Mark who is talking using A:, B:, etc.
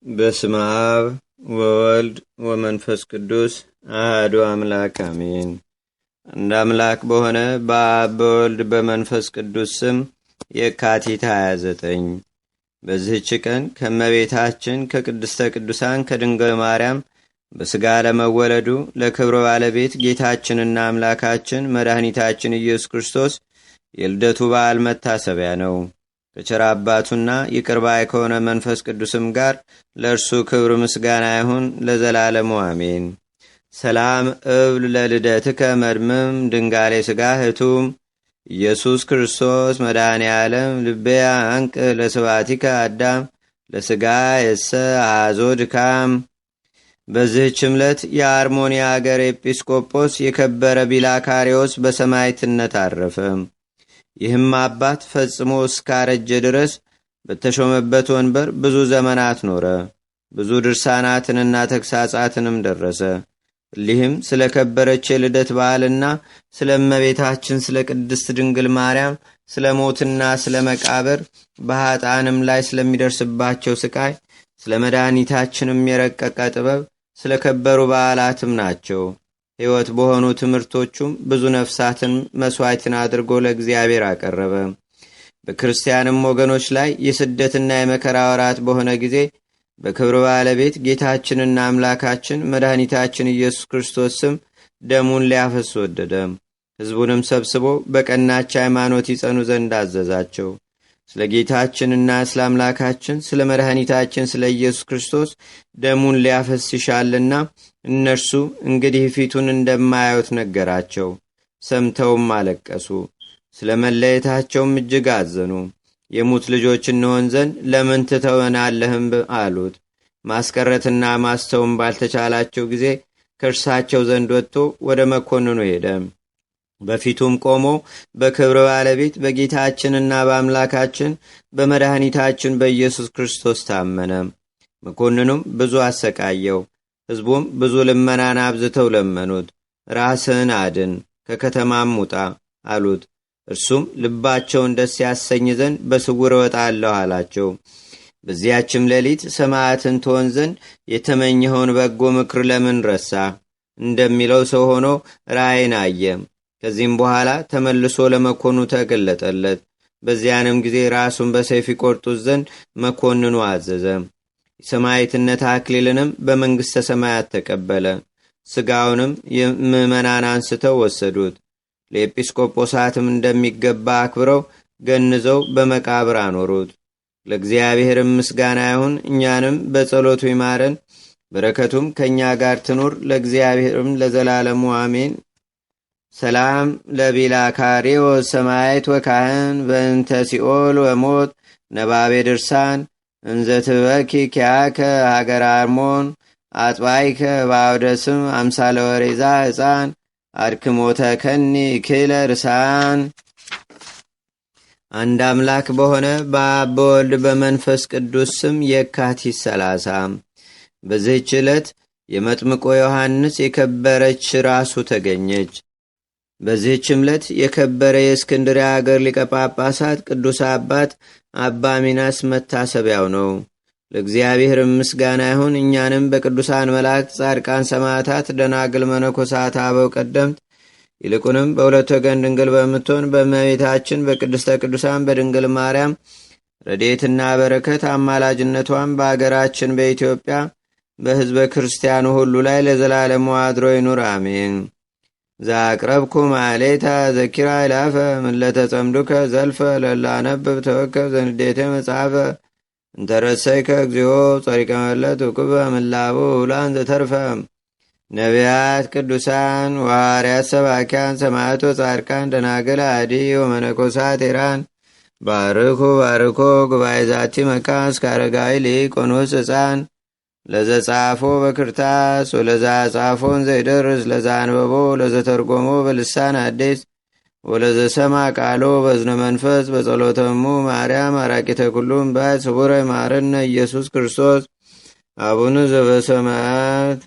A: በስመ አብ ወወልድ ወመንፈስ ቅዱስ አሐዱ አምላክ አሜን። አንድ አምላክ በሆነ በአብ በወልድ በመንፈስ ቅዱስ ስም የካቲት 29 በዚህች ቀን ከእመቤታችን ከቅድስተ ቅዱሳን ከድንግል ማርያም በሥጋ ለመወለዱ ለክብረ ባለቤት ጌታችንና አምላካችን መድኃኒታችን ኢየሱስ ክርስቶስ የልደቱ በዓል መታሰቢያ ነው። ከቸር አባቱና ይቅር ባይ ከሆነ መንፈስ ቅዱስም ጋር ለእርሱ ክብር ምስጋና ይሁን ለዘላለሙ አሜን። ሰላም እብል ለልደትከ መድምም ድንጋሌ ሥጋ ህቱም ኢየሱስ ክርስቶስ መድኃኔ ዓለም ልቤያ አንቅ ለስባቲከ አዳም ለሥጋ የሰ አዞ ድካም። በዚህች ዕለት የአርሞንያ አገር ኤጲስቆጶስ የከበረ ቢላካሪዎስ በሰማዕትነት አረፈ። ይህም አባት ፈጽሞ እስካረጀ ድረስ በተሾመበት ወንበር ብዙ ዘመናት ኖረ። ብዙ ድርሳናትንና ተግሳጻትንም ደረሰ። እሊህም ስለ ከበረች የልደት በዓልና ስለ እመቤታችን ስለ ቅድስት ድንግል ማርያም ስለ ሞትና ስለ መቃብር በኀጣንም ላይ ስለሚደርስባቸው ስቃይ ስለ መድኃኒታችንም የረቀቀ ጥበብ ስለ ከበሩ በዓላትም ናቸው። ሕይወት በሆኑ ትምህርቶቹም ብዙ ነፍሳትን መሥዋዕትን አድርጎ ለእግዚአብሔር አቀረበ። በክርስቲያንም ወገኖች ላይ የስደትና የመከራ ወራት በሆነ ጊዜ በክብር ባለቤት ጌታችንና አምላካችን መድኃኒታችን ኢየሱስ ክርስቶስ ስም ደሙን ሊያፈስ ወደደ። ሕዝቡንም ሰብስቦ በቀናች ሃይማኖት ይጸኑ ዘንድ አዘዛቸው። ስለ ጌታችንና ስለ አምላካችን ስለ መድኃኒታችን ስለ ኢየሱስ ክርስቶስ ደሙን ሊያፈስ ይሻልና እነርሱ እንግዲህ ፊቱን እንደማያዩት ነገራቸው። ሰምተውም አለቀሱ። ስለ መለየታቸውም እጅግ አዘኑ። የሙት ልጆች እንሆን ዘንድ ለምን ትተወናለህም አሉት። ማስቀረትና ማስተውም ባልተቻላቸው ጊዜ ከእርሳቸው ዘንድ ወጥቶ ወደ መኮንኑ ሄደ። በፊቱም ቆሞ በክብር ባለቤት በጌታችንና በአምላካችን በመድኃኒታችን በኢየሱስ ክርስቶስ ታመነ። መኮንኑም ብዙ አሰቃየው። ሕዝቡም ብዙ ልመናን አብዝተው ለመኑት። ራስህን አድን፣ ከከተማም ውጣ አሉት። እርሱም ልባቸውን ደስ ያሰኝ ዘንድ በስውር እወጣለሁ አላቸው። በዚያችም ሌሊት ሰማዕትን ትሆን ዘንድ የተመኘኸውን በጎ ምክር ለምን ረሳ? እንደሚለው ሰው ሆኖ ራእይን አየ። ከዚህም በኋላ ተመልሶ ለመኮንኑ ተገለጠለት። በዚያንም ጊዜ ራሱን በሰይፍ ይቆርጡት ዘንድ መኮንኑ አዘዘ። የሰማዕትነት አክሊልንም በመንግሥተ ሰማያት ተቀበለ። ሥጋውንም ምዕመናን አንስተው ወሰዱት። ለኤጲስቆጶሳትም እንደሚገባ አክብረው ገንዘው በመቃብር አኖሩት። ለእግዚአብሔርም ምስጋና ይሁን። እኛንም በጸሎቱ ይማረን፣ በረከቱም ከእኛ ጋር ትኑር ለእግዚአብሔርም ለዘላለሙ አሜን። ሰላም ለቢላካሪዎ ሰማይት ወካህን በእንተ ሲኦል ወሞት ነባቤ ድርሳን እንዘትበኪ ኪያከ ሀገር አርሞን አጥባይከ ባውደስም አምሳለ ወሬዛ ሕፃን አድክሞተ ከኒ ክለ ርሳን። አንድ አምላክ በሆነ በአብ በወልድ በመንፈስ ቅዱስ ስም የካቲት 30 በዚህች ዕለት የመጥምቆ ዮሐንስ የከበረች ራሱ ተገኘች። በዚህች ዕለት የከበረ የእስክንድርያ አገር ሊቀ ጳጳሳት ቅዱስ አባት አባ ሚናስ መታሰቢያው ነው። ለእግዚአብሔር ምስጋና ይሁን። እኛንም በቅዱሳን መላእክት፣ ጻድቃን፣ ሰማዕታት፣ ደናግል፣ መነኮሳት፣ አበው ቀደምት ይልቁንም በሁለት ወገን ድንግል በምትሆን በእመቤታችን በቅድስተ ቅዱሳን በድንግል ማርያም ረድኤትና በረከት አማላጅነቷን በአገራችን በኢትዮጵያ በሕዝበ ክርስቲያኑ ሁሉ ላይ ለዘላለሙ አድሮ ይኑር አሜን። ዛቅረብኩ ማሌታ ዘኪራ ይላፈ ምለተጸምዱከ ዘልፈ ለላነብብ ተወከብ ዘንዴቴ መጽሐፈ እንተረሰይከ እግዚኦ ጸሪቀ መለት ውቅበ ምላቡ ውላን ዘተርፈ ነቢያት ቅዱሳን ዋርያት ሰባኪያን ሰማዕቶ ጻድቃን ደናግል አዲ ወመነኮሳት ኤራን ባርኩ ባርኮ ጉባኤ ዛቲ መካስ ካረጋዊ ሊቆኖስ ሕፃን ለዘጻፎ በክርታስ ወለዛ ጻፎን ዘይደርስ ለዛ አንበቦ ለዘተርጎሞ በልሳን አዲስ ወለዘሰማ ቃሎ በዝነ መንፈስ በጸሎተሙ ማርያም አራቂተ ኩሉም ባት ስቡረ ማረነ ኢየሱስ ክርስቶስ አቡነ ዘበሰማያት